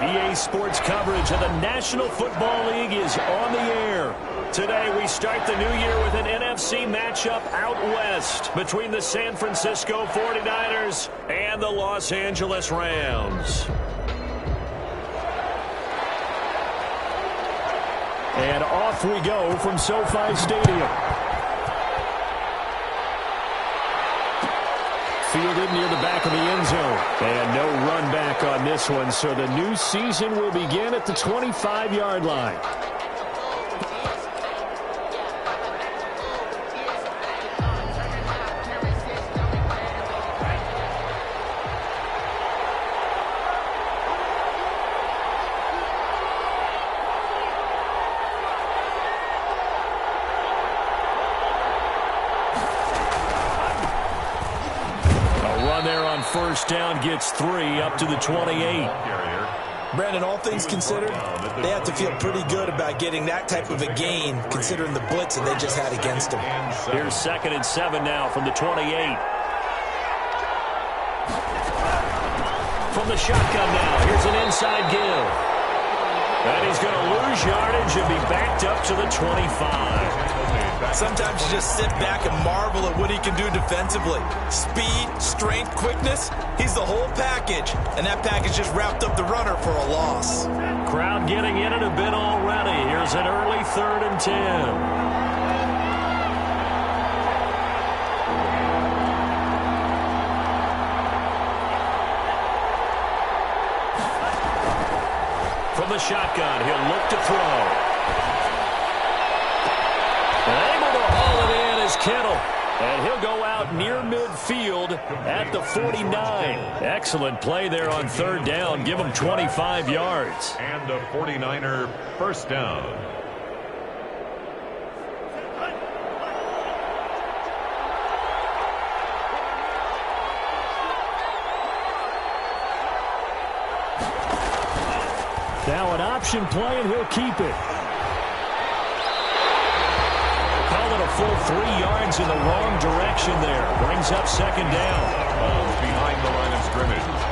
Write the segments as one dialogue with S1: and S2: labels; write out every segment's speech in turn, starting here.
S1: EA Sports coverage of the National Football League is on the air. Today we start the new year with an NFC matchup out west between the San Francisco 49ers and the Los Angeles Rams. And off we go from SoFi Stadium. Fielded near the back of the end zone. And no run back on this one, so the new season will begin at the 25-yard line. First down gets 3 up to the 28.
S2: Brandon, all things considered, they have to feel pretty good about getting that type of a gain considering the blitz that they just had against them.
S1: Here's 2nd and 7 now from the 28. From the shotgun now, here's an inside give. And he's going to lose yardage and be backed up to the 25.
S2: Sometimes you just sit back and marvel at what he can do defensively. Speed, strength, quickness, he's the whole package. And that package just wrapped up the runner for a loss.
S1: Crowd getting in it a bit already. Here's an early 3rd and 10. From the shotgun, he'll look to throw. Able to haul it in is Kittle. And he'll go out near midfield at the 49. Excellent play there on 3rd down. Give him 25 yards.
S3: And a 49er first down.
S1: Now an option play, and he'll keep it. Call it a full 3 yards in the wrong direction there. Brings up 2nd down.
S3: Ball's behind the line of scrimmage.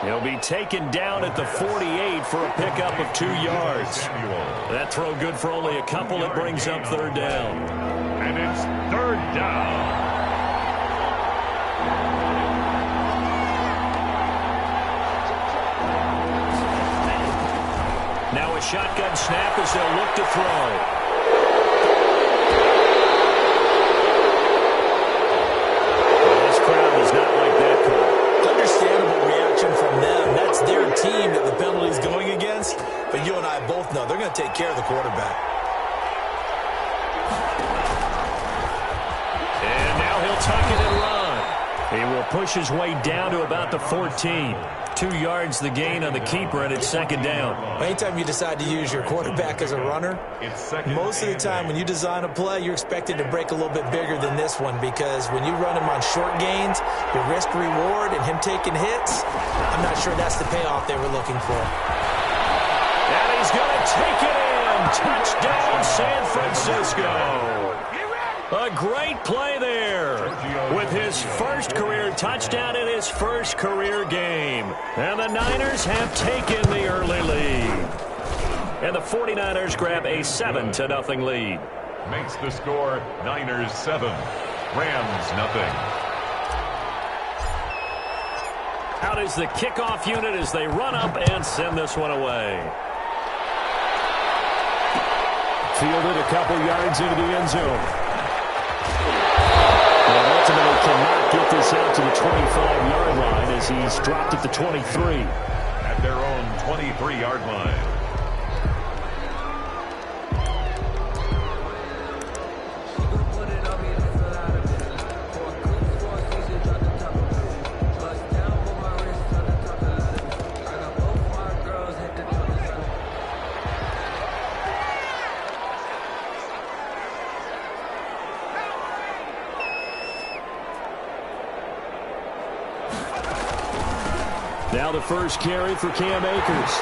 S1: He'll be taken down at the 48 for a pickup of 2 yards. That throw good for only a couple. It brings up 3rd down.
S3: And it's 3rd down.
S1: Now a shotgun snap as they'll look to throw. This crowd does not like that call.
S2: Understandable reaction from them. That's their team that the penalty's going against. But you and I both know they're going to take care of the quarterback.
S1: And now he'll tuck it and run. He will push his way down to about the 14. 2 yards the gain on the keeper, and it's 2nd down.
S2: Anytime you decide to use your quarterback as a runner, most of the time when you design a play, you're expected to break a little bit bigger than this one, because when you run him on short gains, your risk reward and him taking hits, I'm not sure that's the payoff they were looking for.
S1: And he's going to take it in. Touchdown, San Francisco. A great play there with his first career touchdown in his first career game. And the Niners have taken the early lead. And the 49ers grab a 7-0 lead.
S3: Makes the score Niners 7, Rams nothing.
S1: Out is the kickoff unit as they run up and send this one away. Fielded a couple yards into the end zone. And ultimately cannot get this out to the 25-yard line as he's dropped at the 23.
S3: At their own 23-yard line.
S1: Now the first carry for Cam Akers.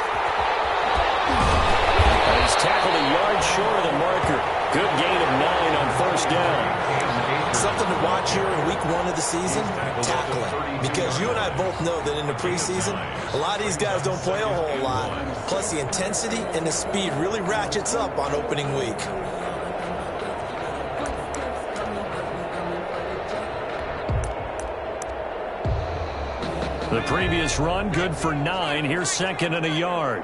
S1: And he's tackled a yard short of the marker. Good gain of 9 on first down.
S2: Something to watch here in week 1 of the season, tackling. Because you and I both know that in the preseason, a lot of these guys don't play a whole lot. Plus the intensity and the speed really ratchets up on opening week.
S1: The previous run, good for 9. Here's 2nd and a yard.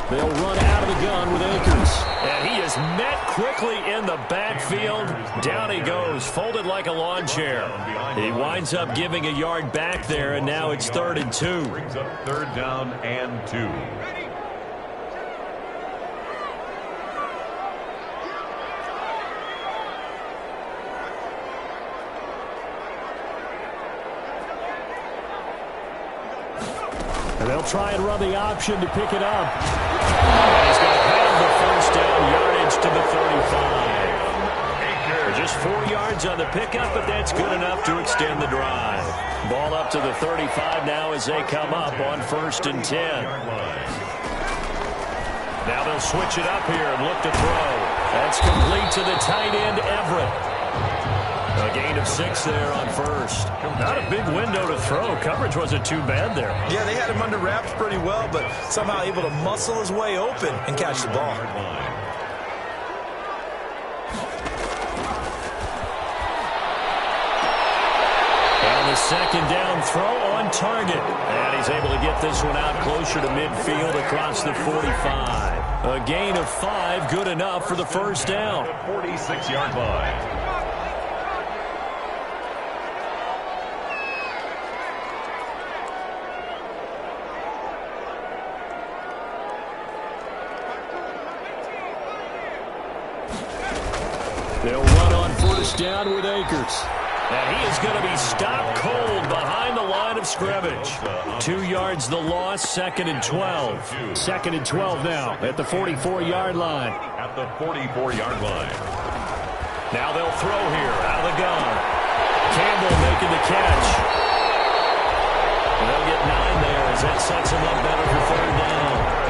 S1: They'll run out of the gun with Akers. And he is met quickly in the backfield. Down he goes, folded like a lawn chair. He winds up giving a yard back there, and now it's 3rd and 2.
S3: Brings up 3rd down and 2.
S1: And they'll try and run the option to pick it up. And he's going to have the first down, yardage to the 35. Just 4 yards on the pickup, but that's good enough to extend the drive. Ball up to the 35 now as they come up on 1st and 10. Now they'll switch it up here and look to throw. That's complete to the tight end, Everett. A gain of 6 there on first. Not a big window to throw. Coverage wasn't too bad there.
S2: Yeah, they had him under wraps pretty well, but somehow able to muscle his way open and catch the ball.
S1: And the 2nd down throw on target. And he's able to get this one out closer to midfield across the 45. A gain of 5, good enough for the first down.
S3: 46-yard line.
S1: They'll run on first down with Akers. And he is going to be stopped cold behind the line of scrimmage. 2 yards the loss, 2nd and 12. 2nd and 12 now at the 44-yard line.
S3: At the 44-yard line.
S1: Now they'll throw here out of the gun. Campbell making the catch. And they'll get 9 there as that sets him up better for 3rd down.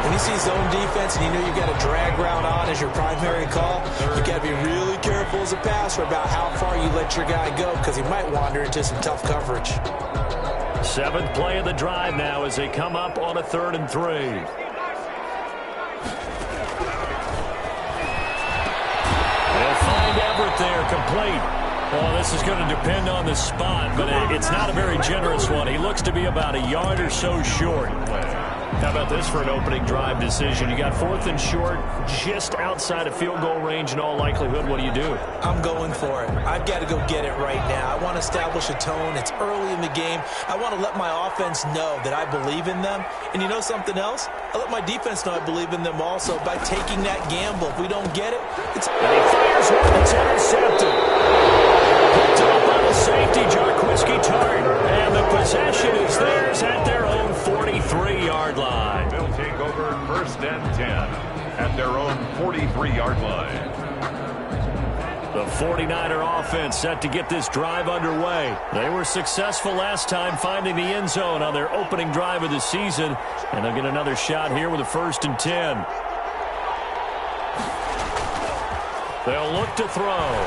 S2: When you see zone defense and you know you've got a drag route on as your primary call, you got to be really careful as a passer about how far you let your guy go because he might wander into some tough coverage.
S1: 7th play of the drive now as they come up on a 3rd and 3. They'll find Everett there, complete. Well, this is going to depend on the spot, but it's not a very generous one. He looks to be about a yard or so short. How about this for an opening drive decision? You got 4th and short, just outside of field goal range in all likelihood. What do you do?
S2: I'm going for it. I've got to go get it right now. I want to establish a tone. It's early in the game. I want to let my offense know that I believe in them. And you know something else? I let my defense know I believe in them also by taking that gamble. If we don't get it, it's...
S1: And he fires one that's intercepted. Picked up on a safety, Jarquiski Tart. And the possession is theirs at their own 43-yard line.
S3: They'll take over 1st and 10 at their own 43-yard line.
S1: The 49er offense set to get this drive underway. They were successful last time finding the end zone on their opening drive of the season. And they'll get another shot here with a 1st and 10. They'll look to throw.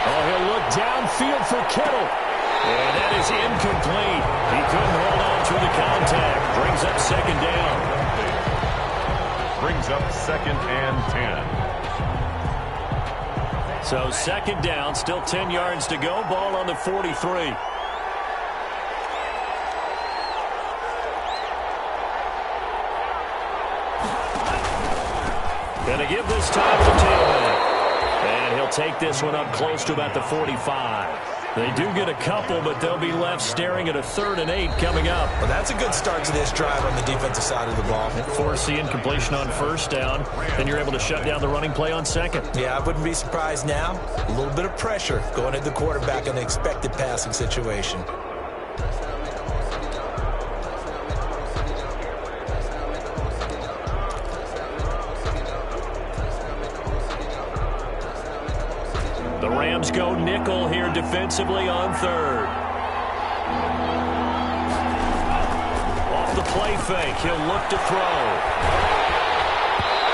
S1: Oh, he'll look downfield for Kittle. And that is incomplete. He couldn't hold on through the contact. Brings up 2nd down.
S3: Brings up 2nd and 10.
S1: So 2nd down, still 10 yards to go. Ball on the 43. Gonna give this time to the tailback. And he'll take this one up close to about the 45. They do get a couple, but they'll be left staring at a 3rd and 8 coming up.
S2: Well, that's a good start to this drive on the defensive side of the ball.
S1: Force the incompletion on 1st down, then you're able to shut down the running play on 2nd.
S2: Yeah, I wouldn't be surprised now. A little bit of pressure going at the quarterback in the expected passing situation.
S1: The Rams go nickel here defensively on 3rd. play fake. He'll look to throw.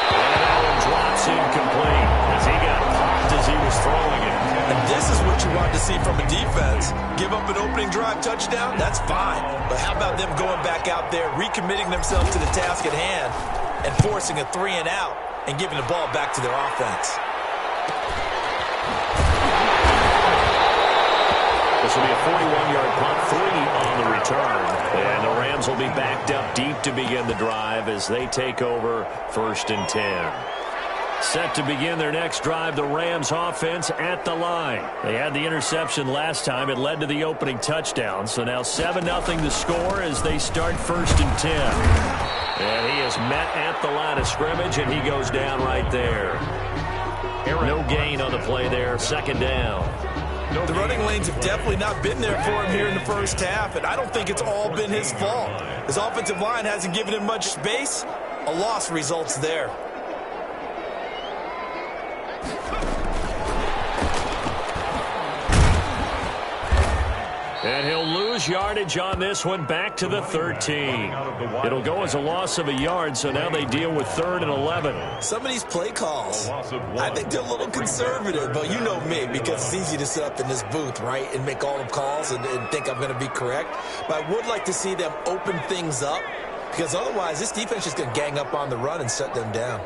S1: And that one drops incomplete as he got popped as he was throwing it.
S2: And this is what you want to see from a defense. Give up an opening drive touchdown, that's fine. But how about them going back out there, recommitting themselves to the task at hand, and forcing a 3-and-out and giving the ball back to their offense?
S1: This will be a 41-yard punt, 3 on the return. And the Rams will be backed up deep to begin the drive as they take over 1st and 10. Set to begin their next drive, the Rams offense at the line. They had the interception last time. It led to the opening touchdown. So now 7-0 the score as they start 1st and 10. And he is met at the line of scrimmage, and he goes down right there. No gain on the play there, 2nd down.
S2: The running lanes have definitely not been there for him here in the first half, and I don't think it's all been his fault. His offensive line hasn't given him much space. A loss results there.
S1: And he'll lose yardage on this one, back to the 13. It'll go as a loss of a yard, so now they deal with 3rd and 11.
S2: Some of these play calls, I think they're a little conservative, but you know me, because it's easy to sit up in this booth, right, and make all the calls and think I'm going to be correct. But I would like to see them open things up, because otherwise this defense is going to gang up on the run and shut them down.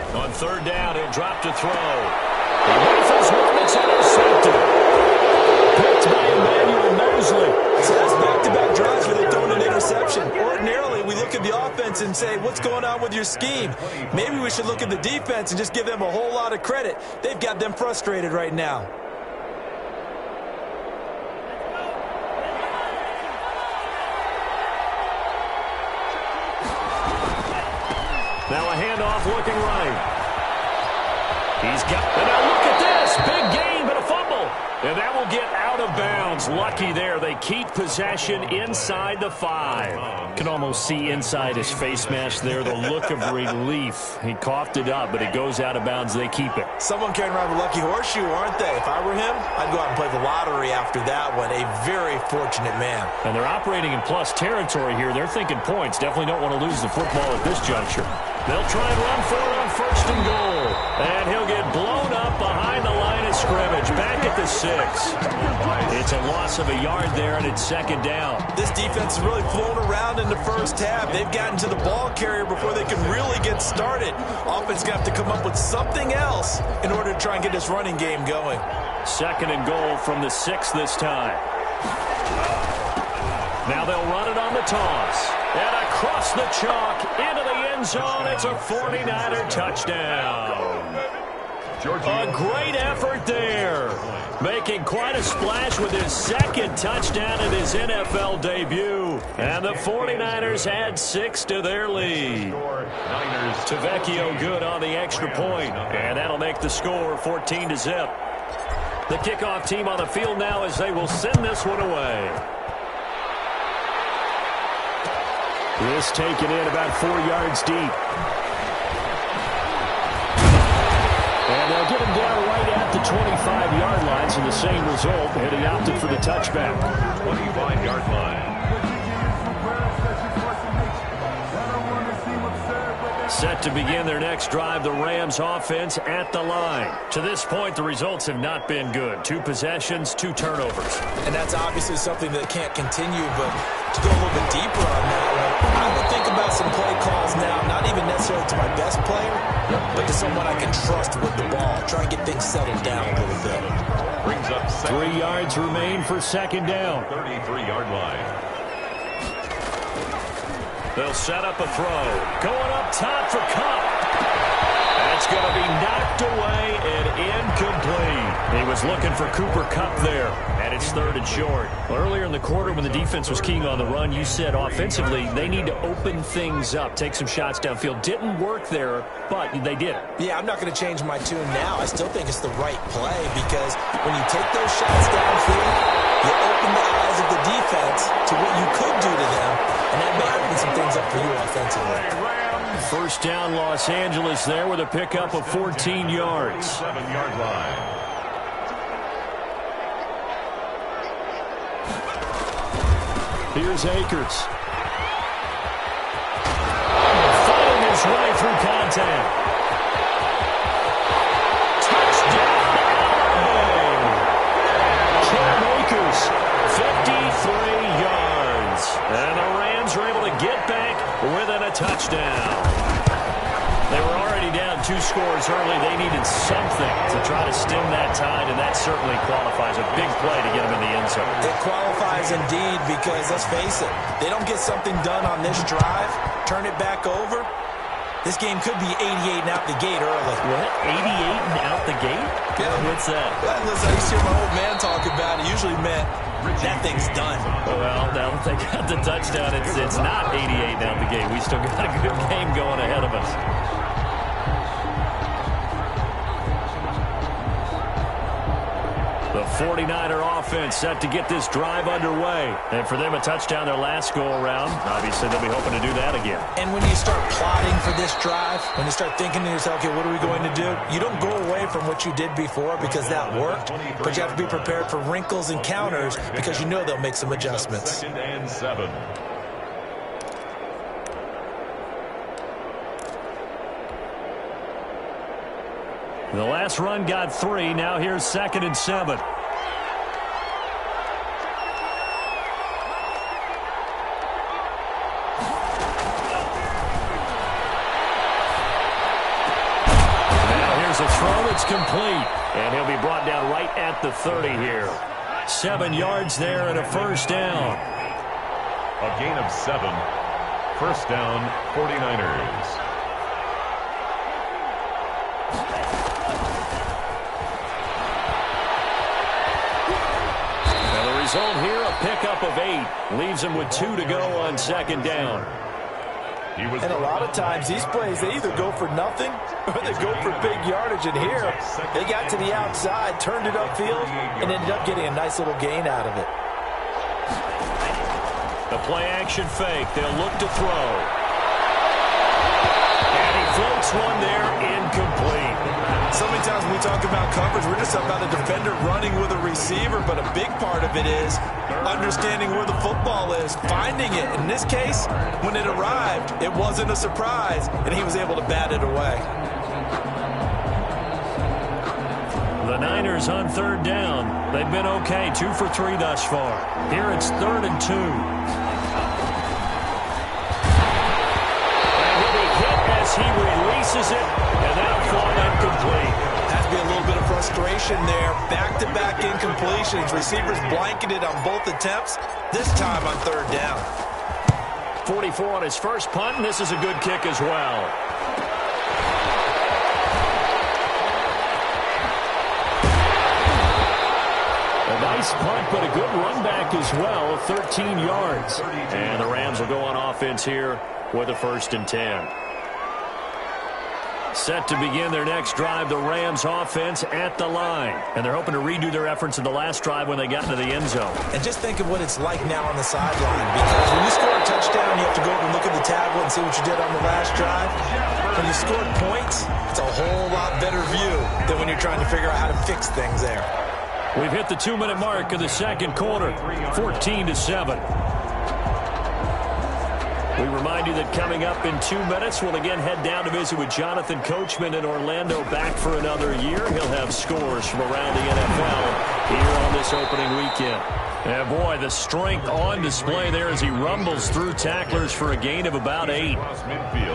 S1: On 3rd down, he'll drop to throw. The rifles one that's intercepted. Picked by Emmanuel Mosley.
S2: So that's back-to-back drives where they're throwing an interception. Ordinarily, we look at the offense and say, what's going on with your scheme? Maybe we should look at the defense and just give them a whole lot of credit. They've got them frustrated right now.
S1: Now a handoff looking right. He's got, and now look at this. Big gain, but a fumble. And that will get out of bounds. Lucky there. They keep possession inside the 5. Can almost see inside his face mask there the look of relief. He coughed it up, but it goes out of bounds. They keep it.
S2: Someone carrying around a lucky horseshoe, aren't they? If I were him, I'd go out and play the lottery after that one. A very fortunate man.
S1: And they're operating in plus territory here. They're thinking points. Definitely don't want to lose the football at this juncture. They'll try and run for it on 1st and goal. And he'll get blown up behind the line of scrimmage. Back at the 6. It's a loss of a yard there, and it's 2nd down.
S2: This defense has really flown around in the first half. They've gotten to the ball carrier before they can really get started. Offense going to have to come up with something else in order to try and get this running game going.
S1: 2nd and goal from the 6 this time. Now they'll run it on the toss. And across the chalk into the end zone. It's a 49er touchdown. A great effort there. Making quite a splash with his 2nd touchdown in his NFL debut. And the 49ers add 6 to their lead. Tavecchio good on the extra point. And that'll make the score 14-0. The kickoff team on the field now as they will send this one away. This taken in about 4 yards deep. And they'll get him down right at the 25-yard line, so the same result, and he opted for the touchback.
S3: 25-yard line.
S1: Set to begin their next drive, the Rams offense at the line. To this point, the results have not been good. 2 possessions, 2 turnovers.
S2: And that's obviously something that can't continue, but to go a little bit deeper on that one, I would think about some play calls now, not even necessarily to my best player, but to someone I can trust with the ball. Try and get things settled down a little bit.
S3: Brings up
S1: 3 yards remain for 2nd down.
S3: 33-yard line.
S1: They'll set up a throw. Going up top for Cup. That's going to be knocked away and incomplete. He was looking for Cooper Kupp there, and it's 3rd and short. Well, earlier in the quarter when the defense was keying on the run, you said offensively they need to open things up, take some shots downfield. Didn't work there, but they did it.
S2: Yeah, I'm not going to change my tune now. I still think it's the right play because when you take those shots downfield, you open the eyes of the defense to what you could do to them, and that may open some things up for you offensively.
S1: 1st down, Los Angeles there with a pickup of 14 yards.
S3: 7-yard line.
S1: Here's Akers. Fighting his way through contact. Touchdown! Cam Akers, 53 yards. And the Rams are able to get back within a touchdown. They were already down 2 scores early. They needed something to try to stem that tide, and that certainly qualifies. A big play to get them in the end zone.
S2: It qualifies indeed because, let's face it, they don't get something done on this drive, turn it back over, this game could be 88 and out the gate early.
S1: What? 88 and out the gate?
S2: Yeah.
S1: What's that?
S2: Well, listen, I used to hear my old man talk about it. Usually meant that thing's done.
S1: Well, now that they got the touchdown, it's not 88 and out the gate. We still got a good game going ahead of us. The 49er offense set to get this drive underway. And for them, a touchdown their last go-around. Obviously, they'll be hoping to do that again.
S2: And when you start plotting for this drive, when you start thinking to yourself, okay, what are we going to do? You don't go away from what you did before because that worked, but you have to be prepared for wrinkles and counters because you know they'll make some adjustments.
S3: 2nd and 7.
S1: The last run got 3. Now here's 2nd and 7. Now here's a throw that's complete. And he'll be brought down right at the 30 here. 7 yards there and a first down.
S3: A gain of 7. First down, 49ers.
S1: Result here, a pickup of 8. Leaves him with 2 to go on 2nd down.
S2: And a lot of times these plays, they either go for nothing or they go for big yardage. And here, they got to the outside, turned it upfield, and ended up getting a nice little gain out of it.
S1: The play-action fake. They'll look to throw. And he floats one there, incomplete.
S2: So many times when we talk about coverage, we're just about a defender running with a receiver, but a big part of it is understanding where the football is, finding it. In this case, when it arrived, it wasn't a surprise, and he was able to bat it away.
S1: The Niners on 3rd down. They've been okay, 2 for 3 thus far. Here it's 3rd and 2. And he'll be hit as he releases it, and that'll fall incomplete.
S2: Has to be a little bit of frustration there. Back-to-back incompletions. Receivers blanketed on both attempts, this time on 3rd down.
S1: 44 on his first punt, and this is a good kick as well. A nice punt, but a good run back as well, 13 yards. And the Rams will go on offense here with a 1st and 10. Set to begin their next drive, the Rams offense at the line. And they're hoping to redo their efforts in the last drive when they got into the end zone.
S2: And just think of what it's like now on the sideline, because when you score a touchdown, you have to go over and look at the tablet and see what you did on the last drive. When you scored points, it's a whole lot better view than when you're trying to figure out how to fix things there.
S1: We've hit the 2-minute mark of the 2nd quarter, 14-7. We remind you that coming up in 2 minutes, we'll again head down to visit with Jonathan Coachman in Orlando, back for another year. He'll have scores from around the NFL here on this opening weekend. And boy, the strength on display there as he rumbles through tacklers for a gain of about 8.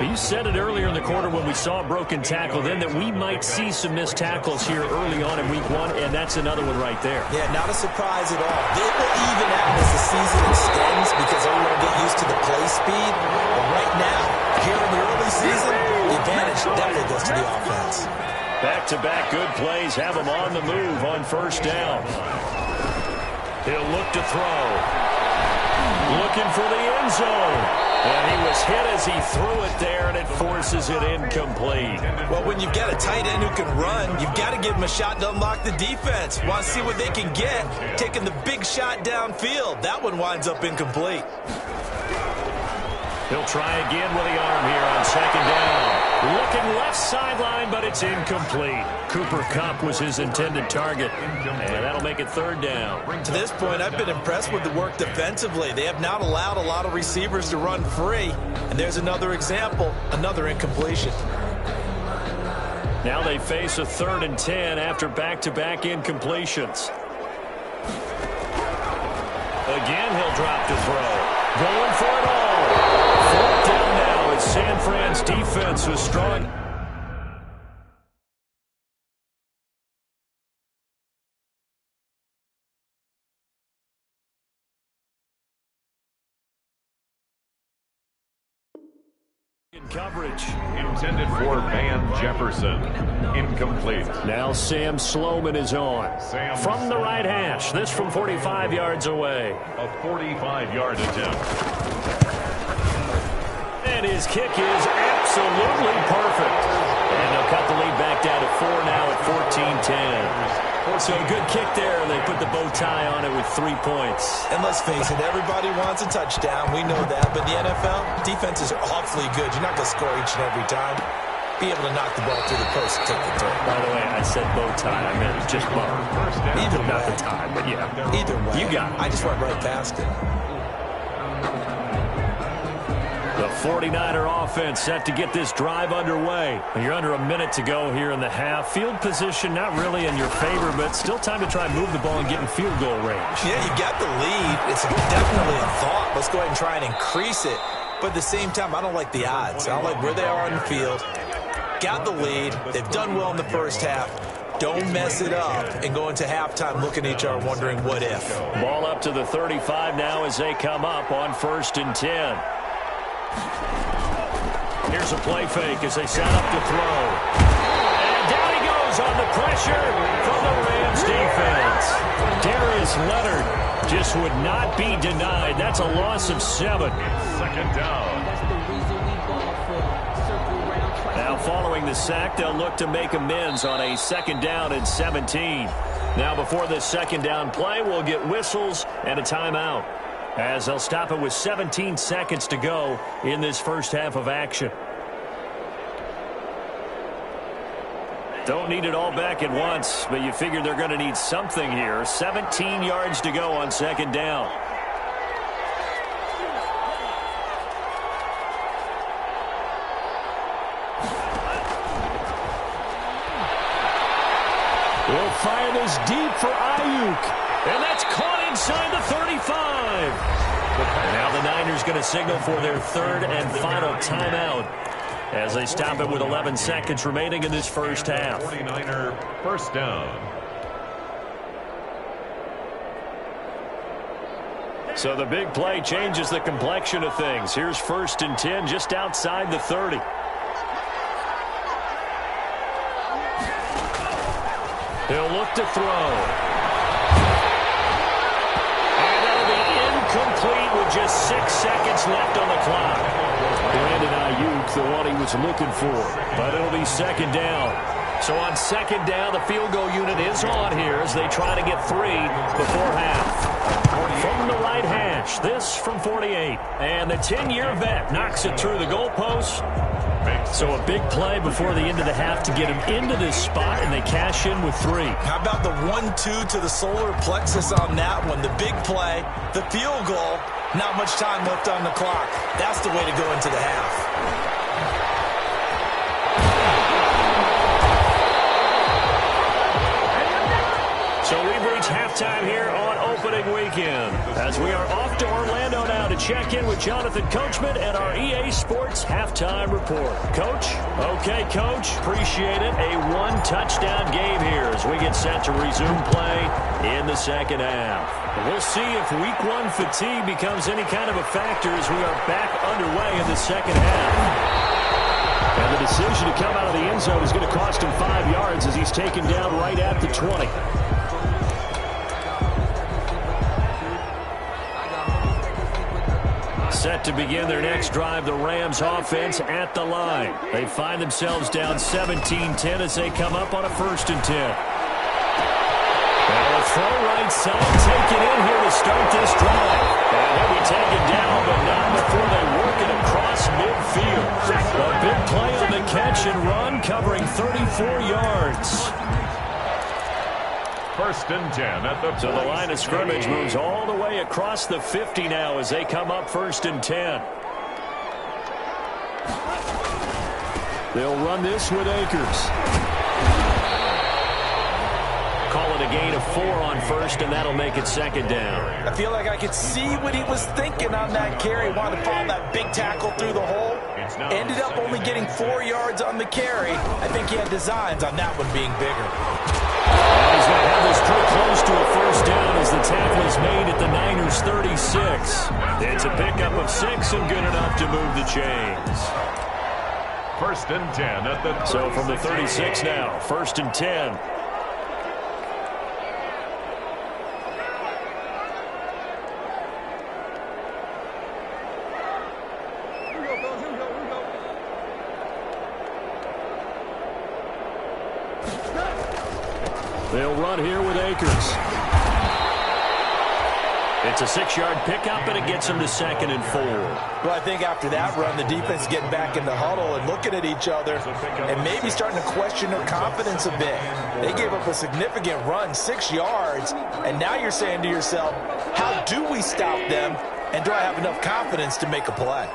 S1: You said it earlier in the quarter when we saw a broken tackle then that we might see some missed tackles here early on in week 1, and that's another one right there.
S2: Yeah, not a surprise at all. It will even out as the season extends because everyone will get used to the play speed. But right now, here in the early season, the advantage definitely goes to the offense.
S1: Back-to-back good plays have him on the move on 1st down. He'll look to throw. Looking for the end zone. And he was hit as he threw it there, and it forces it incomplete.
S2: Well, when you've got a tight end who can run, you've got to give him a shot to unlock the defense. Want to see what they can get, taking the big shot downfield. That one winds up incomplete.
S1: He'll try again with the arm here on 2nd down. Looking left sideline, but it's incomplete. Cooper Kupp was his intended target, and that'll make it third down.
S2: To this point, I've been impressed with the work defensively. They have not allowed a lot of receivers to run free, and there's another example, another incompletion.
S1: Now they face a 3rd and 10 after back-to-back incompletions. Again, he'll drop to throw. Going for it all. 4th down now as San Fran's defense is strong. In coverage.
S3: Intended for Van Jefferson. Incomplete.
S1: Now Sam Sloman is on. From the right hash. This from 45 yards away.
S3: A 45-yard attempt.
S1: And his kick is absolutely perfect. And they'll cut the lead back down to 4 now at 14-10. So a good kick there. They put the bow tie on it with 3 points.
S2: And let's face it, everybody wants a touchdown. We know that. But in the NFL, defenses are awfully good. You're not going to score each and every time. Be able to knock the ball through the post and take the turn.
S1: By the way, I said bow tie. I meant just bow.
S2: Either way.
S1: Not the tie, but yeah.
S2: Either way.
S1: You got it.
S2: I just went right past it.
S1: The 49er offense set to get this drive underway. You're under a minute to go here in the half. Field position not really in your favor, but still time to try and move the ball and get in field goal range.
S2: Yeah, you got the lead. It's definitely a thought. Let's go ahead and try and increase it. But at the same time, I don't like the odds. I don't like where they are on the field. Got the lead. They've done well in the first half. Don't mess it up and go into halftime looking at each other wondering what if.
S1: Ball up to the 35 now as they come up on 1st and 10. Here's a play fake as they set up to throw. And down he goes on the pressure from the Rams defense. Darius Leonard just would not be denied. That's a loss of 7.
S3: 2nd down.
S1: Now following the sack, they'll look to make amends on a 2nd down and 17. Now before this 2nd down play, we'll get whistles and a timeout, as they'll stop it with 17 seconds to go in this first half of action. Don't need it all back at once, but you figure they're going to need something here. 17 yards to go on 2nd down. We'll fire this deep for Ayuk. And that's caught inside the 35. And now the Niners going to signal for their 3rd and final timeout as they stop it with 11 seconds remaining in this first half.
S3: 49er 1st down.
S1: So the big play changes the complexion of things. Here's 1st and 10 just outside the 30. He'll look to throw. And that'll be incomplete with just 6 seconds left on the clock. Brandon Ayuk, the one he was looking for. But it'll be 2nd down. So on 2nd down, the field goal unit is on here as they try to get 3 before half. From the right hash, this from 48. And the 10-year vet knocks it through the goalpost. So a big play before the end of the half to get him into this spot, and they cash in with 3.
S2: How about the 1-2 to the solar plexus on that one? The big play, the field goal, not much time left on the clock. That's the way to go into the half.
S1: So we've reached halftime here on opening weekend, as we are off to Orlando now to check in with Jonathan Coachman and our EA Sports halftime report. Coach? Okay, Coach. Appreciate it. A 1-touchdown game here as we get set to resume play in the 2nd half. We'll see if Week 1 fatigue becomes any kind of a factor as we are back underway in the 2nd half. And the decision to come out of the end zone is going to cost him 5 yards as he's taken down right at the 20. Set to begin their next drive, the Rams offense at the line. They find themselves down 17-10 as they come up on a 1st and 10. Now a throw right side taken in here to start this drive. And he'll be taken down, but not before they work it across midfield. A big play on the catch covering 34 yards.
S3: 1st and 10 at the
S1: So the line of scrimmage moves all the way across the 50 now as they come up 1st and 10. They'll run this with Akers. Call it a gain of 4 on 1st, and that'll make it 2nd down.
S2: I feel like I could see what he was thinking on that carry. Wanted to follow that big tackle through the hole. Ended up only getting 4 yards on the carry. I think he had designs on that one being bigger.
S1: And he's going to have this pretty close to a 1st down as the tackle is made at the Niners' 36. It's a pickup of 6 and good enough to move the chains.
S3: 1st and 10 at the 36.
S1: So from the 36 now, 1st and 10. They'll run here with Akers. It's a 6-yard pickup, and it gets them to 2nd and 4.
S2: Well, I think after that run, the defense is getting back in the huddle and looking at each other and maybe starting to question their confidence a bit. They gave up a significant run, 6 yards, and now you're saying to yourself, how do we stop them, and do I have enough confidence to make a play?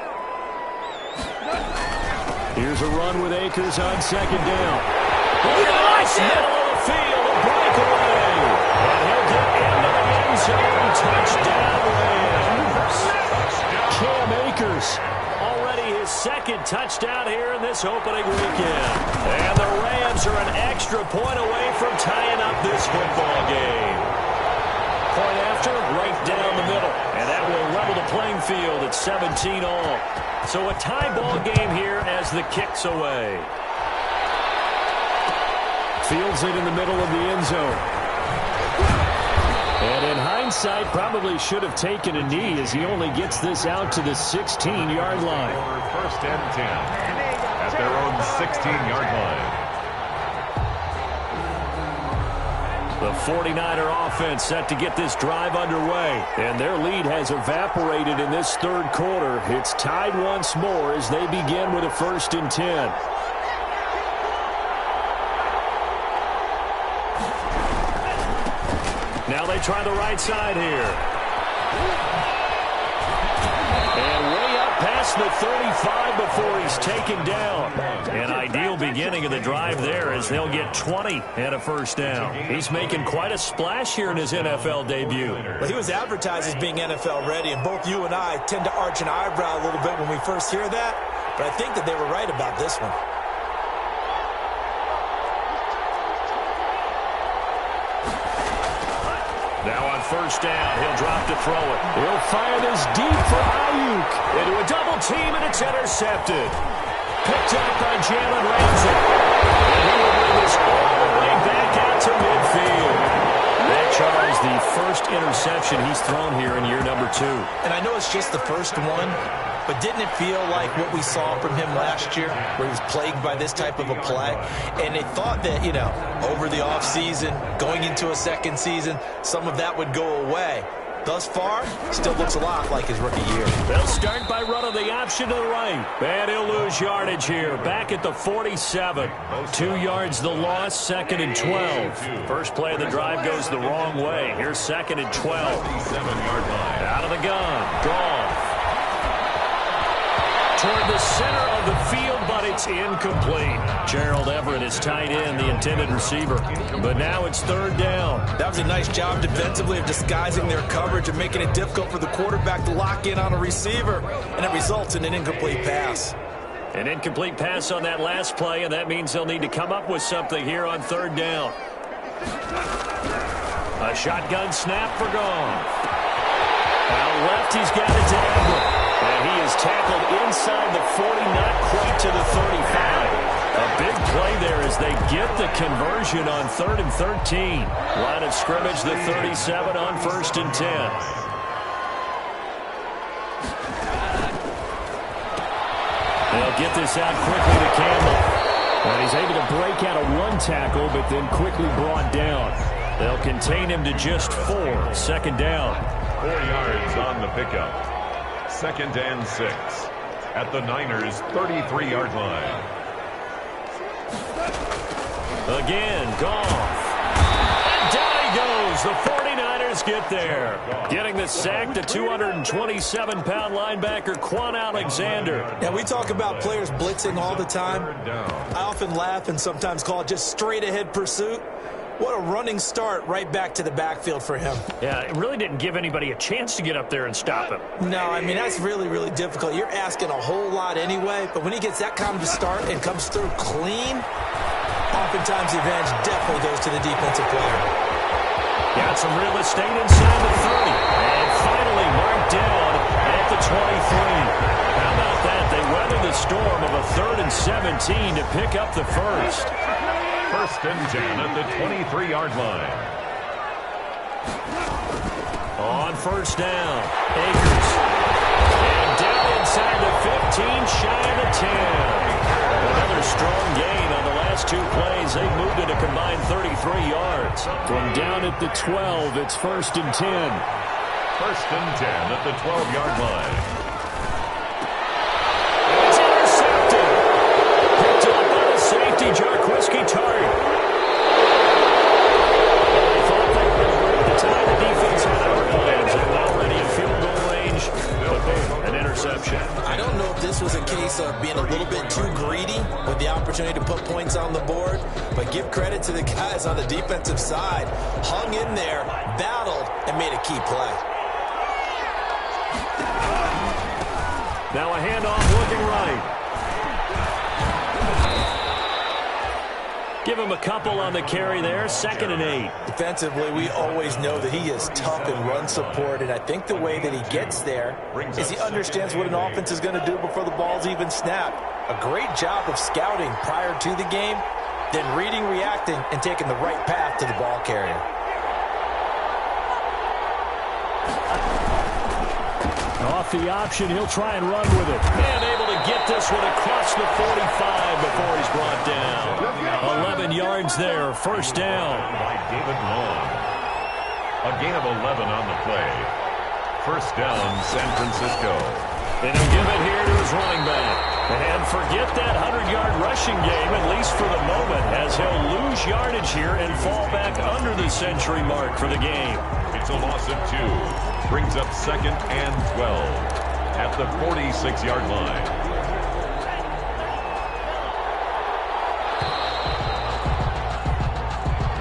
S1: Here's a run with Akers on 2nd down. Nice middle of the field, a breakaway. And he'll get into the end zone. Touchdown, Rams. Cam Akers, already his 2nd touchdown here in this opening weekend. And the Rams are an extra point away from tying up this football game. Point after, right down the middle. And that will level the playing field at 17 all. So a tie ball game here as the kick's away. Fields it in the middle of the end zone. And in hindsight, probably should have taken a knee as he only gets this out to the 16-yard line.
S3: 1st and 10 at their own 16-yard line.
S1: The 49er offense set to get this drive underway. And their lead has evaporated in this 3rd quarter. It's tied once more as they begin with a 1st and 10. Now they try the right side here. And way up past the 35 before he's taken down. An ideal beginning of the drive there as they'll get 20 and a 1st down. He's making quite a splash here in his NFL debut.
S2: Well, he was advertised as being NFL ready, and both you and I tend to arch an eyebrow a little bit when we first hear that. But I think that they were right about this one.
S1: Now on 1st down, he'll drop to throw it. He'll fire this deep for Ayuk. Into a double team, and it's intercepted. Picked up by Jalen Ramsey. And he will bring this all the way back out to midfield. That, Charles, the first interception he's thrown here in year number 2.
S2: And I know it's just the first one, but didn't it feel like what we saw from him last year, where he was plagued by this type of a play? And they thought that, you know, over the offseason, going into a 2nd season, some of that would go away. Thus far, still looks a lot like his rookie year.
S1: They'll start by running the option to the right. And he'll lose yardage here, back at the 47. 2 yards the loss, 2nd and 12. First play of the drive goes the wrong way. Here's 2nd and 12.
S3: 37-yard line.
S1: Out of the gun, Goff. Toward the center of the field, but it's incomplete. Gerald Everett is tight end, the intended receiver. But now it's 3rd down.
S2: That was a nice job defensively of disguising their coverage and making it difficult for the quarterback to lock in on a receiver, and it results in an incomplete pass.
S1: An incomplete pass on that last play, and that means they'll need to come up with something here on 3rd down. A shotgun snap for Goff. Out left, he's got it to Everett. And he is tackled inside the 40, not quite to the 35. A big play there as they get the conversion on 3rd and 13. Line of scrimmage, the 37 on 1st and 10. They'll get this out quickly to Campbell. And he's able to break out of 1 tackle, but then quickly brought down. They'll contain him to just 4. 2nd down.
S3: 4 yards on the pickup. 2nd and 6 at the Niners' 33-yard line.
S1: Again, Goff. And down he goes. The 49ers get there. Getting the sack, the 227-pound linebacker, Quan Alexander.
S2: Now, we talk about players blitzing all the time. I often laugh and sometimes call it just straight-ahead pursuit. What a running start right back to the backfield for him.
S1: Yeah, it really didn't give anybody a chance to get up there and stop him.
S2: No, I mean, that's really, really difficult. You're asking a whole lot anyway, but when he gets that kind of start and comes through clean, oftentimes the advantage definitely goes to the defensive player.
S1: Got some real estate inside the 30. And finally marked down at the 23. How about that? They weathered the storm of a 3rd and 17 to pick up the first.
S3: 1st and 10 at the 23-yard line.
S1: On 1st down, Akers. And down inside the 15, shy of the 10. Another strong gain on the last 2 plays. They've moved it a combined 33 yards. From down at the 12, it's 1st and 10.
S3: 1st and 10 at the 12-yard line.
S1: It's intercepted. Picked up by the safety, Jarquiski Tartt. They thought they were going to break the tie. The defense had our plans, and already a field goal range. But boom, an interception.
S2: I don't know if this was a case of being a little bit too greedy with the opportunity to put points on the board, but give credit to the guys on the defensive side. Hung in there, battled, and made a key play.
S1: Now a handoff looking right. Give him a couple on the carry there. 2nd and 8.
S2: Defensively, we always know that he is tough in run support, and I think the way that he gets there is he understands what an offense is going to do before the ball's even snapped. A great job of scouting prior to the game, then reading, reacting, and taking the right path to the ball carrier.
S1: Off the option, he'll try and run with it. And able to get this one across the 45 before he's brought down. 11 yards there, 1st down.
S3: By David Long. A gain of 11 on the play. 1st down, San Francisco.
S1: And he'll give it here to his running back. And forget that 100-yard rushing game, at least for the moment, as he'll lose yardage here and fall back under the century mark for the game.
S3: It's a loss of 2. Brings up 2nd and 12 at the 46-yard line.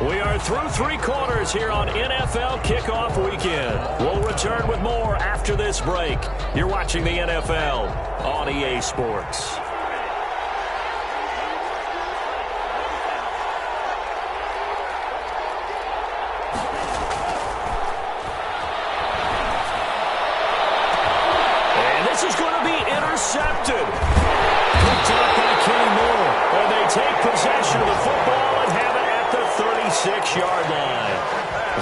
S1: We are through 3 quarters here on NFL Kickoff Weekend. We'll return with more after this break. You're watching the NFL on EA Sports. Intercepted. Picked up by Kenny Moore. And they take possession of the football and have it at the 36-yard line.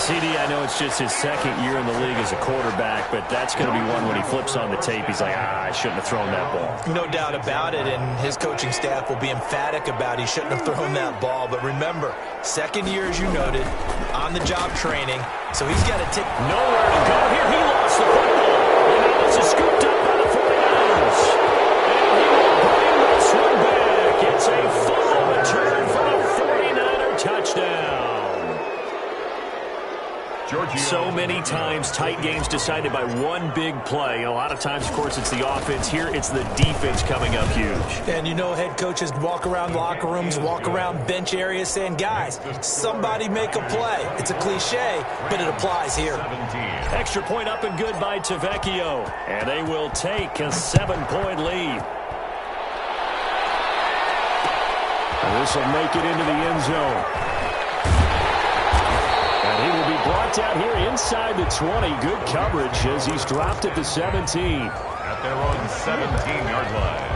S1: CD, I know it's just his 2nd year in the league as a quarterback, but that's going to be one when he flips on the tape, he's like, I shouldn't have thrown that ball.
S2: No doubt about it, and his coaching staff will be emphatic about he shouldn't have thrown that ball. But remember, 2nd year, as you noted, on-the-job training, so he's got to take
S1: nowhere to go here. He lost the football. And now this is scooped up by the 49ers. And he will bring this one back. It's a full return for a 49er touchdown. So many times tight games decided by one big play. A lot of times, of course, it's the offense. Here, it's the defense coming up huge.
S2: And you know head coaches walk around locker rooms, walk around bench areas saying, guys, somebody make a play. It's a cliche, but it applies here.
S3: 17.
S1: Extra point up and good by Tavecchio. And they will take a 7-point lead. And this will make it into the end zone. And he will be brought down here inside the 20. Good coverage as he's dropped at the 17.
S3: At their own 17-yard line.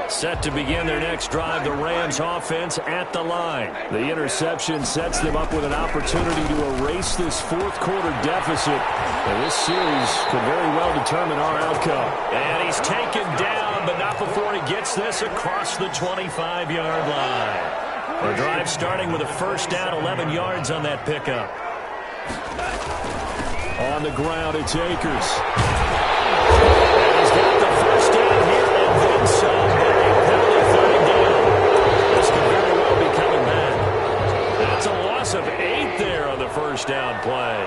S1: Set to begin their next drive, the Rams offense at the line. The interception sets them up with an opportunity to erase this 4th quarter deficit. And this series could very well determine our outcome. And he's taken down, but not before he gets this across the 25-yard line. The drive starting with a 1st down, 11 yards on that pickup. On the ground, it's Akers. And he's got the 1st down here and then some. loss of 8 there on the first down play.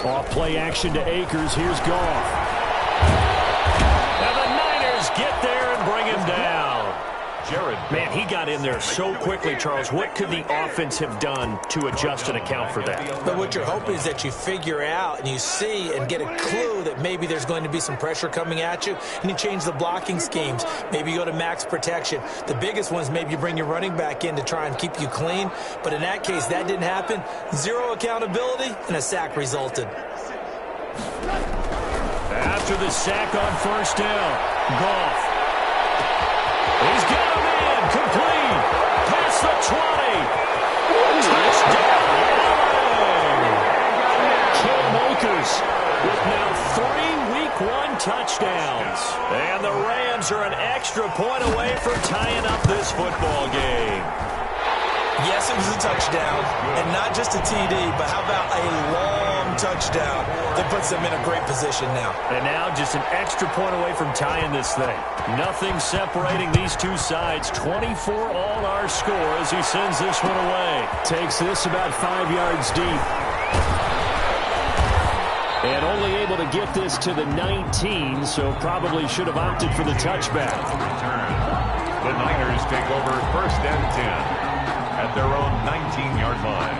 S4: Off play action to Akers. Here's Goff.
S1: And the Niners get there and bring him down. Man, he got in there so quickly, Charles. What could the offense have done to adjust and account for that?
S2: But what you're hoping is that you figure out and you see and get a clue that maybe there's going to be some pressure coming at you, and you change the blocking schemes. Maybe you go to max protection. The biggest one is maybe you bring your running back in to try and keep you clean. But in that case, that didn't happen. Zero accountability, and a sack resulted.
S1: After the sack on first down, Goff. He's got him in, complete, past the 20. Touchdown, Cam Akers with now 3 Week 1 touchdowns. And the Rams are an extra point away from tying up this football game.
S2: Yes, it was a touchdown, and not just a TD, but how about a long touchdown that puts them in a great position now.
S1: And now just an extra point away from tying this thing. Nothing separating these two sides. 24 all our score as he sends this one away.
S4: Takes this about 5 yards deep. And only able to get this to the 19, so probably should have opted for the touchback.
S3: The Niners take over first and 10 at their own 19-yard line.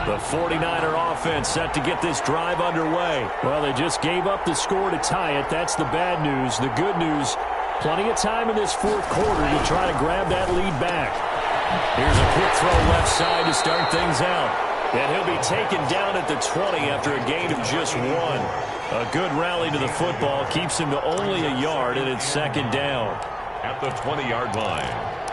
S1: The 49er offense set to get this drive underway.
S4: Well, they just gave up the score to tie it. That's the bad news. The good news, plenty of time in this fourth quarter to try to grab that lead back.
S1: Here's a quick throw left side to start things out. And he'll be taken down at the 20 after a gain of just 1. A good rally to the football keeps him to only a yard, and it's second down.
S3: At the 20-yard line.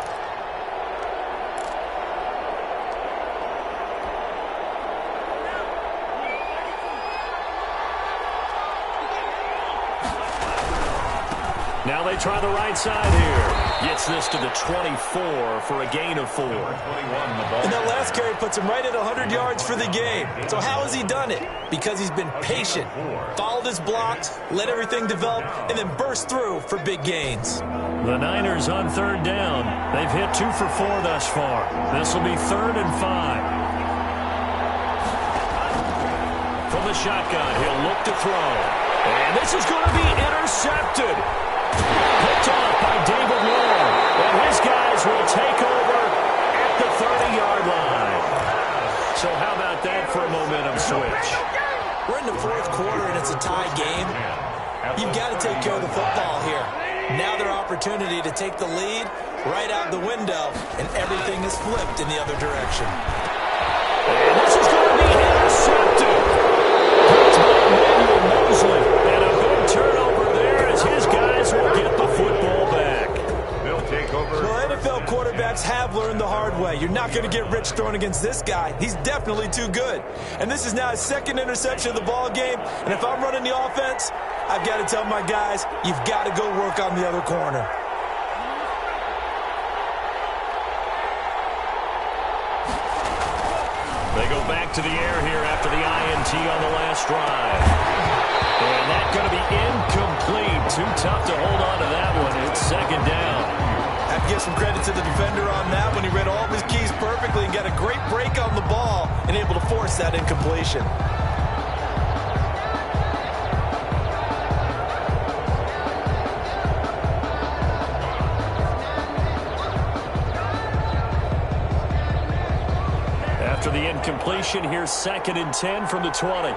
S1: Now they try the right side here. Gets this to the 24 for a gain of 4.
S2: And that last carry puts him right at 100 yards for the game. So how has he done it? Because he's been patient, followed his blocks, let everything develop, and then burst through for big gains.
S1: The Niners on third down. They've hit 2 for 4 thus far. This will be 3rd and 5. From the shotgun, he'll look to throw. And this is going to be intercepted. Picked off by David Long. And his guys will take over at the 30-yard line. So how about that for a momentum switch?
S2: We're in the fourth quarter, and it's a tie game. You've got to take care of the football here. Now their opportunity to take the lead right out the window, and everything is flipped in the other direction.
S1: And this is going to be intercepted. Picked by Emmanuel Mosley. And a big turnover there as his guys will get the football back.
S3: They'll take over.
S2: Well, NFL quarterbacks have learned the hard way. You're not going to get rich throwing against this guy. He's definitely too good. And this is now his second interception of the ball game. And if I'm running the offense, I've got to tell my guys, you've got to go work on the other corner.
S1: They go back to the air here after the INT on the last drive. And that's going to be incomplete. Too tough to hold on to that one. It's second down.
S2: I have to give some credit to the defender on that when he read all of his keys perfectly and got a great break on the ball and able to force that incompletion.
S1: After the incompletion, here's 2nd and 10 from the 20.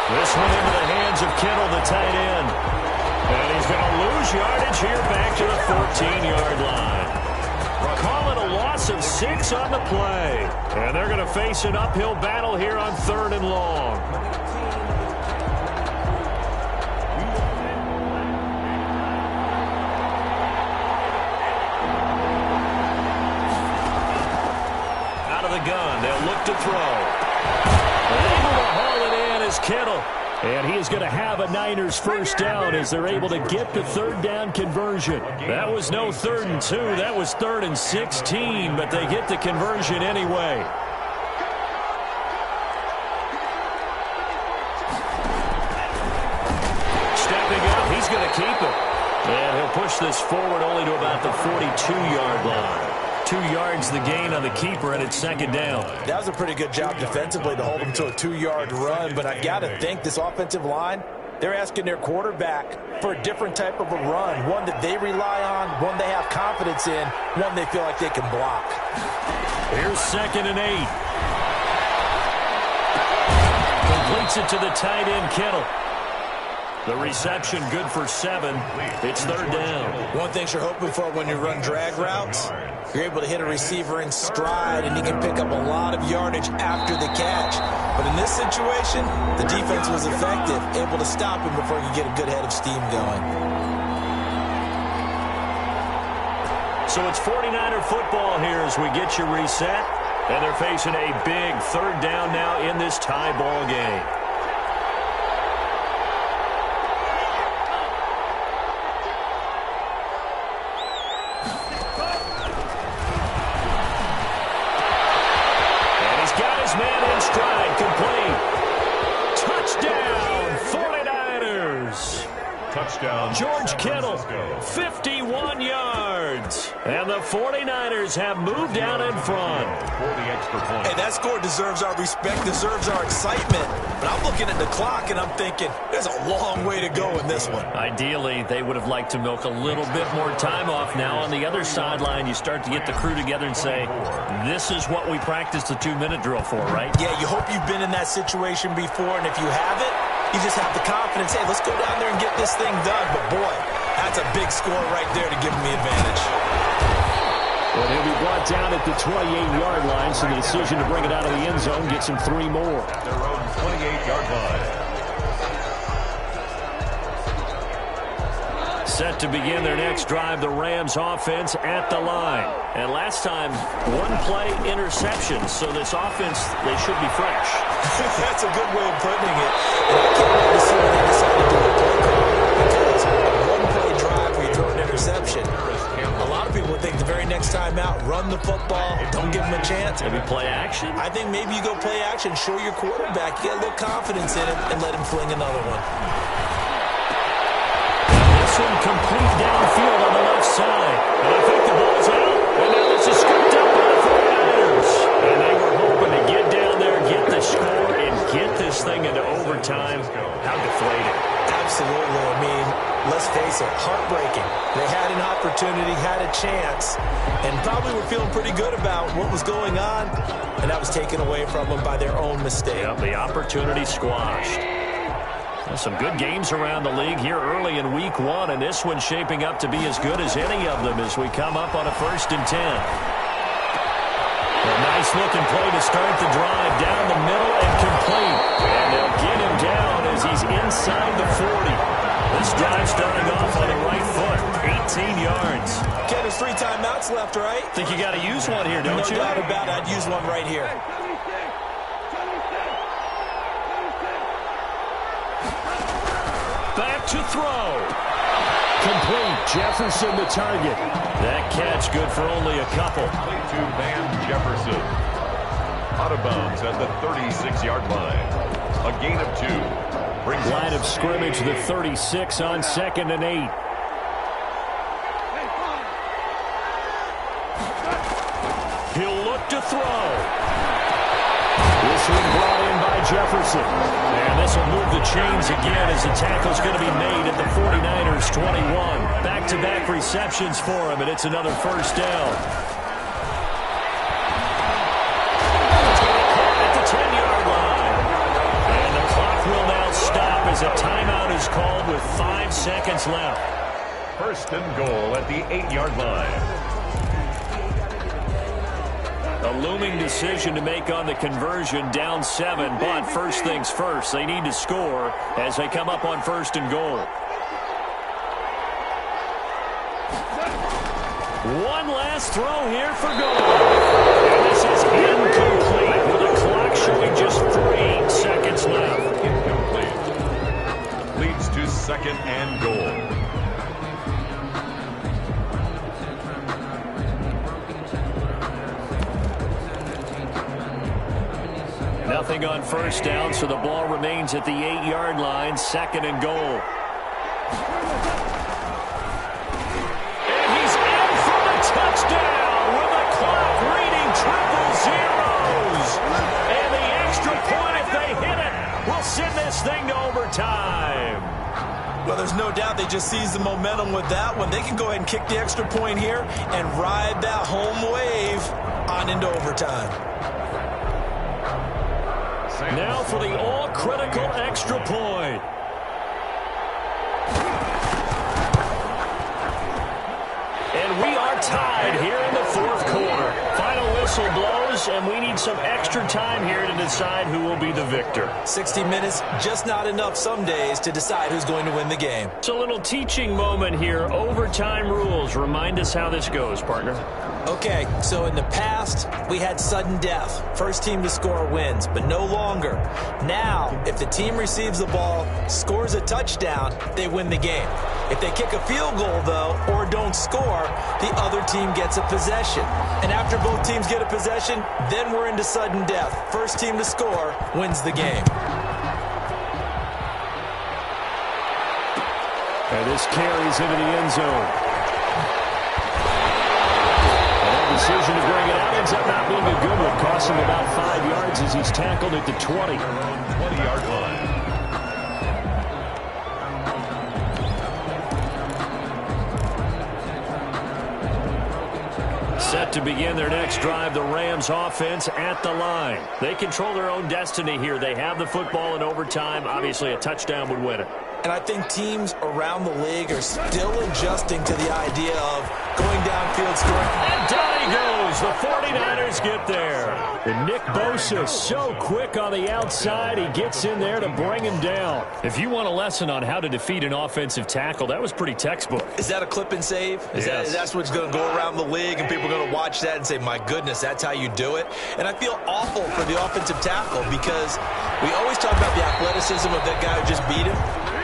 S1: This one into the hands of Kittle, the tight end. And he's going to lose yardage here back to the 14-yard line. Call it a loss of 6 on the play. And they're going to face an uphill battle here on 3rd and long. Out of the gun, they'll look to throw. Able to haul it in is Kittle. And he is going to have a Niners first down as they're able to get the 3rd down conversion. That was no 3rd and 2. That was 3rd and 16, but they get the conversion anyway. He's going to keep it. And he'll push this forward only to about the 42-yard line. 2 yards the gain on the keeper, and it's second down.
S2: That was a pretty good job defensively to hold him to a 2-yard run, but I got to think this offensive line, they're asking their quarterback for a different type of a run, one that they rely on, one they have confidence in, one they feel like they can block.
S1: Here's 2nd and 8. Completes it to the tight end, Kittle. The reception good for 7. It's 3rd down.
S2: One thing you're hoping for when you run drag routes, you're able to hit a receiver in stride, and he can pick up a lot of yardage after the catch. But in this situation, the defense was effective, able to stop him before he could get a good head of steam going.
S1: So it's 49er football here as we get you reset. And they're facing a big 3rd down now in this tie ball game.
S3: Touchdown.
S1: George Kittle, 51 yards. And the 49ers have moved down in front.
S3: For the extra point.
S2: Hey, that score deserves our respect, deserves our excitement. But I'm looking at the clock, and I'm thinking, there's a long way to go in this one.
S1: Ideally, they would have liked to milk a little bit more time off now. On the other sideline, you start to get the crew together and say, this is what we practiced the 2-minute drill for, right?
S2: Yeah, you hope you've been in that situation before, and if you haven't, you just have the confidence, hey, let's go down there and get this thing done. But, boy, that's a big score right there to give them the advantage.
S4: Well, he'll be brought down at the 28-yard line, so the decision to bring it out of the end zone gets him 3 more.
S3: At their own 28-yard line.
S1: Set to begin their next drive, the Rams offense at the line. And last time, 1-play interception, so this offense, they should be fresh.
S2: That's a good way of putting it. And I can't wait to see what they decide to do with play call, because a 1-play drive where you throw an interception, a lot of people would think the very next time out, run the football, don't give them a chance.
S1: Maybe play action?
S2: I think maybe you go play action, show your quarterback, you get a little confidence in him, and let him fling another one.
S1: Complete downfield on the left side. And I think the ball's out. And now this is scooped up by the 49ers. And they were hoping to get down there, get the score, and get this thing into overtime. How deflating.
S2: Absolutely. I mean, let's face it, heartbreaking. They had an opportunity, had a chance, and probably were feeling pretty good about what was going on, and that was taken away from them by their own mistake.
S1: Yep, the opportunity squashed. Some good games around the league here early in week 1, and this one's shaping up to be as good as any of them as we come up on a 1st and 10. A nice-looking play to start the drive down the middle and complete. And they'll get him down as he's inside the 40. This drive starting off on the right foot, 18 yards.
S2: Ken, there's 3 timeouts left, right?
S1: Think you got to use one here, don't you?
S2: No doubt about it. I'd use one right here.
S1: Back to throw.
S4: Complete. Jefferson the target.
S1: That catch good for only a couple.
S3: Play to Van Jefferson. Out of bounds at the 36-yard line. A gain of 2.
S4: Line of scrimmage, the 36 on 2nd and 8.
S1: He'll look to throw.
S4: This one brought in by Jefferson.
S1: And this will move the chains again as the tackle's going to be made at the 49ers 21. Back-to-back receptions for him, and it's another 1st down. It's going to be caught at the 10-yard line. And the clock will now stop as a timeout is called with 5 seconds left.
S3: 1st and goal at the 8-yard line.
S1: A looming decision to make on the conversion, down 7, but first things first, they need to score as they come up on 1st and goal. One last throw here for goal. And this is incomplete with the clock showing just 3 seconds left.
S3: Incomplete. Leads to 2nd and goal.
S1: Nothing on 1st down, so the ball remains at the 8-yard line, 2nd and goal. And he's in for the touchdown with the clock reading triple zeros. And the extra point, if they hit it, will send this thing to overtime.
S2: Well, there's no doubt they just seized the momentum with that one. They can go ahead and kick the extra point here and ride that home wave on into overtime.
S1: Now for the all-critical extra point. And we are tied here in the fourth quarter. Final whistle blows, and we need some extra time here to decide who will be the victor.
S2: 60 minutes, just not enough some days to decide who's going to win the game.
S1: It's a little teaching moment here. Overtime rules. Remind us how this goes, partner.
S2: Okay, so in the past, we had sudden death. First team to score wins, but no longer. Now, if the team receives the ball, scores a touchdown, they win the game. If they kick a field goal, though, or don't score, the other team gets a possession. And after both teams get a possession, then we're into sudden death. First team to score wins the game.
S1: And this carries into the end zone. Decision to bring it out ends up not being a good one. Costs him about 5 yards as he's tackled at the 20.
S3: 20-yard line.
S1: Set to begin their next drive, the Rams offense at the line. They control their own destiny here. They have the football in overtime. Obviously, a touchdown would win it.
S2: And I think teams around the league are still adjusting to the idea of going downfield scoring.
S1: And down he goes. The 49ers get there. And Nick Bosa so quick on the outside. He gets in there to bring him down. If you want a lesson on how to defeat an offensive tackle, that was pretty textbook.
S2: Is that a clip and save?
S1: Yes.
S2: That's what's going to go around the league, and people are going to watch that and say, my goodness, that's how you do it? And I feel awful for the offensive tackle because we always talk about the athleticism of that guy who just beat him.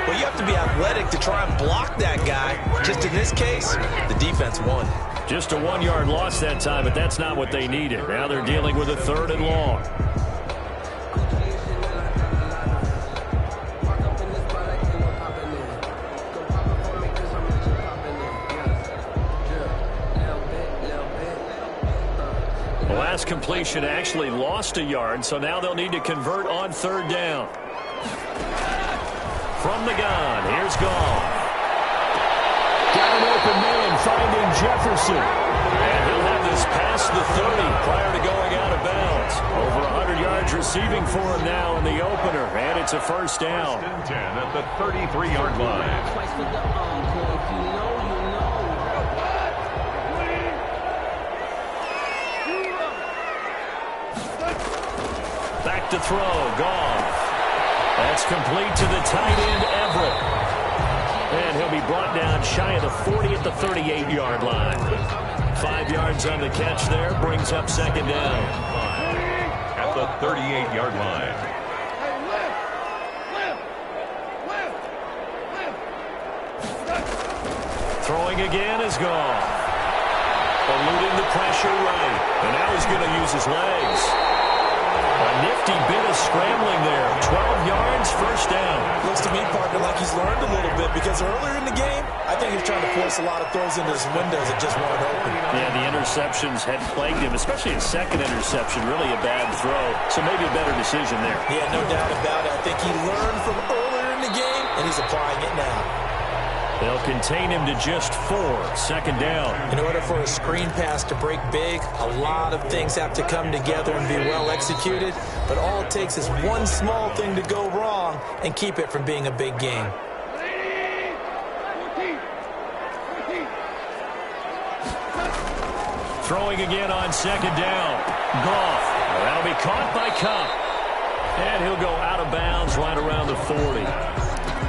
S2: Well, you have to be athletic to try and block that guy. Just in this case, the defense won.
S1: Just a 1-yard loss that time, but that's not what they needed. Now they're dealing with a 3rd and long. The last completion actually lost a yard, so now they'll need to convert on 3rd down. From the gun, here's Goff. Got an open man finding Jefferson. And he'll have this past the 30 prior to going out of bounds. Over 100 yards receiving for him now in the opener. And it's a first down.
S3: 10 at the 33-yard line.
S1: Back to throw, Goff. That's complete to the tight end, Everett. And he'll be brought down shy of the 40 at the 38-yard line. 5 yards on the catch there, brings up 2nd down.
S3: At the 38-yard line.
S1: Throwing again is Goff. Eluding the pressure right. And now he's going to use his legs. A nifty bit of scrambling there. 12 yards, first down.
S2: Looks to me, partner, like he's learned a little bit because earlier in the game, I think he's trying to force a lot of throws into his windows that just weren't open.
S1: Yeah, the interceptions had plagued him, especially his second interception. Really a bad throw, so maybe a better decision there.
S2: Yeah, no doubt about it. I think he learned from earlier in the game, and he's applying it now.
S1: They'll contain him to just 4, 2nd down.
S2: In order for a screen pass to break big, a lot of things have to come together and be well executed, but all it takes is one small thing to go wrong and keep it from being a big game.
S1: Throwing again on 2nd down. Goff. That'll be caught by Cup. And he'll go out of bounds right around the 40.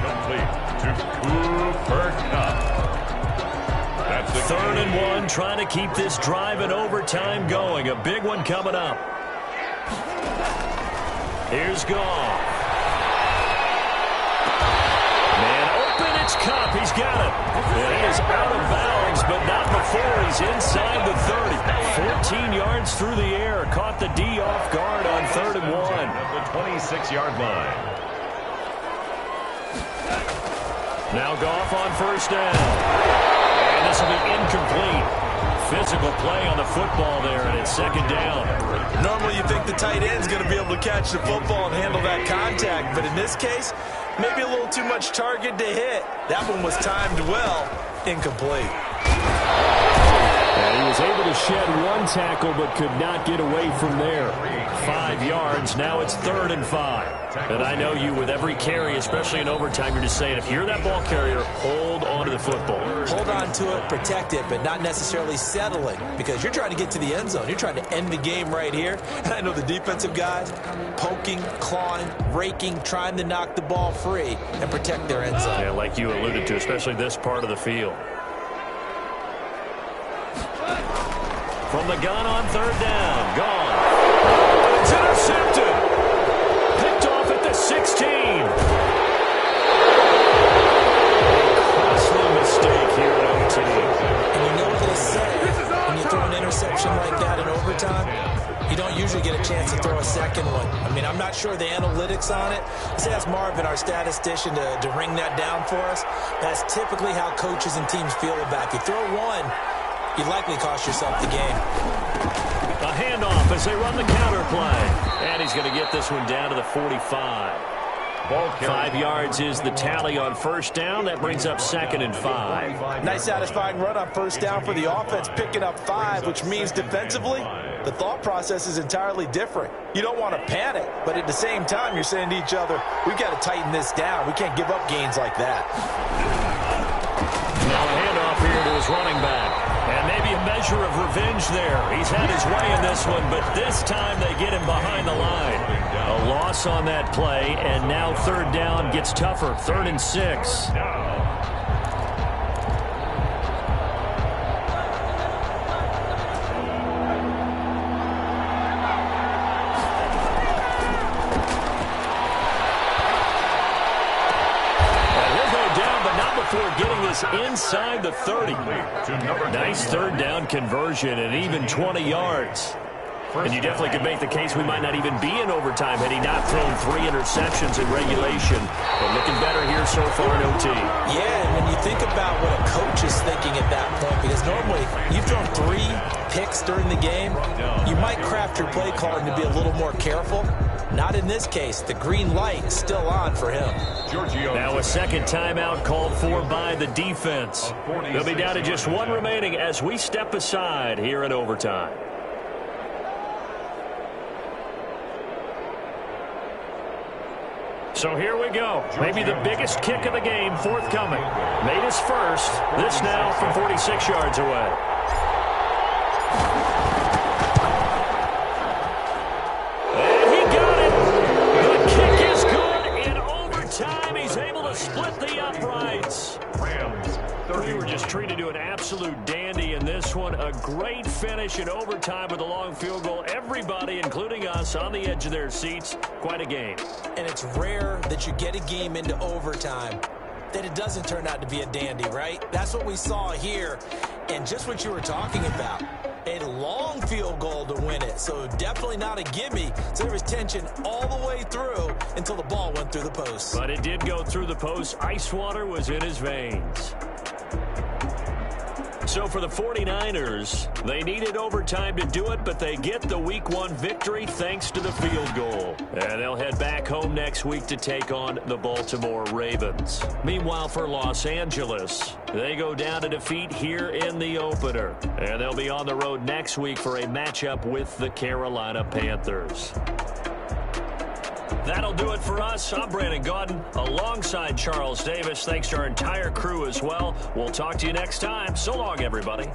S3: Complete to Cooper Kupp. That's the
S1: 3rd and 1, trying to keep this drive in overtime going. A big one coming up. Here's Goff. Man open, it's Kupp. He's got it. And he is out of bounds, but not before he's inside the 30. 14 yards through the air. Caught the D off guard on 3rd and 1.
S3: At the 26-yard line.
S1: Now Goff on first down. And this will be incomplete. Physical play on the football there, and it's second down.
S2: Normally you think the tight end's going to be able to catch the football and handle that contact, but in this case, maybe a little too much target to hit. That one was timed well, incomplete.
S4: And he was able to shed one tackle but could not get away from there. 5 yards, now it's 3rd and 5. And I know you, with every carry, especially in overtime, you're just saying, if you're that ball carrier, hold on to the football.
S2: Hold on to it, protect it, but not necessarily settling, because you're trying to get to the end zone. You're trying to end the game right here. And I know the defensive guys poking, clawing, raking, trying to knock the ball free and protect their end zone.
S1: Yeah, like you alluded to, especially this part of the field. From the gun on 3rd down. Gone. It's intercepted. Picked off at the 16. Costly mistake here at OT.
S2: And you know what they say. When you throw an interception like that in overtime, you don't usually get a chance to throw a second one. I mean, I'm not sure the analytics on it. Let's ask Marvin, our statistician, to ring that down for us. That's typically how coaches and teams feel about it. If you throw one, you likely cost yourself the game.
S1: A handoff as they run the counter play. And he's going to get this one down to the 45. 5 yards is the tally on first down. That brings up 2nd and 5.
S2: Nice satisfying run on first down for the offense, picking up 5, which means defensively, the thought process is entirely different. You don't want to panic, but at the same time, you're saying to each other, we've got to tighten this down. We can't give up gains like that.
S1: Now a handoff here to his running back. And maybe a measure of revenge there. He's had his way in this one, but this time they get him behind the line. A loss on that play, and now 3rd down gets tougher. 3rd and 6. Before getting this inside the 30. Nice 3rd down conversion and even 20 yards. And you definitely could make the case we might not even be in overtime had he not thrown 3 interceptions in regulation. But looking better here so far in OT.
S2: Yeah, and when you think about what a coach is thinking at that point, because normally you've thrown 3 picks during the game, you might craft your play calling to be a little more careful. Not in this case. The green light is still on for him.
S1: Now a second timeout called for by the defense. They'll be down to just 1 remaining as we step aside here in overtime. So here we go. Maybe the biggest kick of the game forthcoming. Made his first. This now from 46 yards away. Split the uprights. We were just treated to an absolute dandy in this one. A great finish in overtime with a long field goal. Everybody, including us, on the edge of their seats. Quite a game.
S2: And it's rare that you get a game into overtime that it doesn't turn out to be a dandy, right? That's what we saw here. And just what you were talking about. A long field goal to win it. So definitely not a gimme. So there was tension all the way through until the ball went through the post.
S1: But it did go through the post. Ice water was in his veins. So for the 49ers, they needed overtime to do it, but they get the Week 1 victory thanks to the field goal. And they'll head back home next week to take on the Baltimore Ravens. Meanwhile, for Los Angeles, they go down to defeat here in the opener. And they'll be on the road next week for a matchup with the Carolina Panthers. That'll do it for us. I'm Brandon Gaudin alongside Charles Davis. Thanks to our entire crew as well. We'll talk to you next time. So long, everybody.